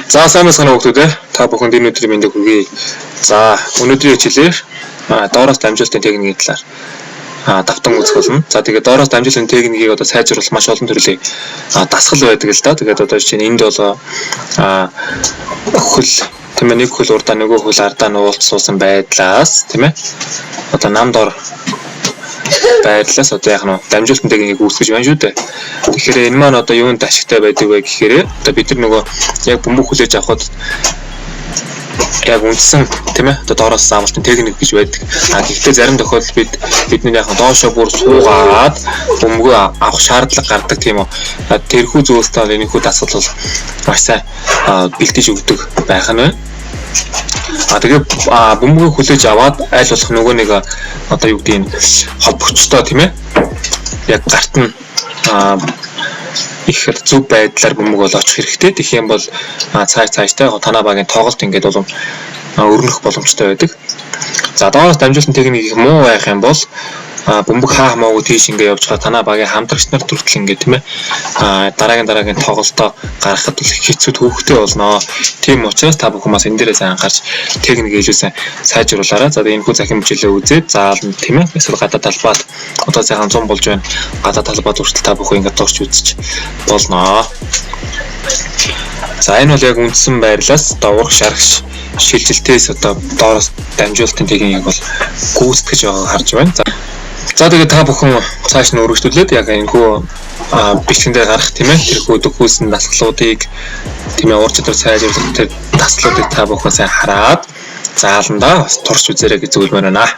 За сайн байна уу хүмүүс та бүхэнд энэ өдрийн мэндийг хүргэе. За өнөөдрийн хичээлээр доороос дамжуулалтын техникийн талаар давтан үзэх болно. За тэгээд доороос дамжуулалтын техникийг одоо сайжруулах маш олон төрлийн дасгал байдаг л да. Тэгээд одоо жишээ нь энд бол хөл тийм ээ, нэг хөл урдаа нөгөө хөл ардаа нуулц суусан байдлаас тийм ээ. Одоо нам дор байрлалаас одоо яг нь дамжуулалтын техникийг үүсгэж байна шүү дээ. Тэгэхээр энэ маань одоо юунд ашигтай байдаг вэ гэхээр одоо бид нар нөгөө яг бөмбөг хүлээж авахд яг үндсэн тийм ээ одоо доороос заавалчны техник гэж байдаг. Гэхдээ зарим тохиолдолд бидний яг доошоо бүр суугаад бөмбөгөө авах шаардлага гардаг тийм үү. Тэрхүү зүйлстэй бол энэхүү дасгал бол маш сайн бэлтэж өгдөг байх нь байна. Тэгээ бөмбөгөө хүлээж аваад аль болох нөгөө нэг одоо юу гэдэг нь холбогчтой тийм ээ яг гарт нь их зөв байдлаар бөмбөг бол очих хэрэгтэй. Тэгэх юм бол цааштай танаа багийн тоглолт ингээд бол өрнөх боломжтой байдаг. За доороос дамжуулалтын техник их муу байх юм бол бөмбөг хаамаагүй тийш ингээд явж байгаа танаа багийн хамтрагч нар төртөл ингээд тийм ээ дараагийн тоглолтоо гаргахад хэцүү төвөгтэй болно. Тийм учраас та бүхэн бас энэ дээрээ сайн анхаарч техник хэлүүлсэн сайжруулаарай. За энэ хүү захин хичээлээ үзээд заална тийм ээ. Эсвэл гадаа талбайд одоо сайхан 100 болж байна. Гадаа талбайд хүртэл та бүхэн ингээд дурч үзэж болно. За энэ бол яг үндсэн байрлалаас доврох шаргаш шилжилтээс одоо доороос дамжуулалтын техникийг бол гүйцэтгэж байгааг харж байна. За тэгээд та бүхэн цааш нь өргөжлүүлээд яг энэхүү бичлэгэн дээр гарах тийм ээ тэрхүү дөхүүлсэн дасгалуудыг тийм ээ ур чадвар сайжруулах тэр дасгалуудыг та бүхэн сайн хараад зааландаа бас турш үзээрэй гэж зөвлөмөр байна.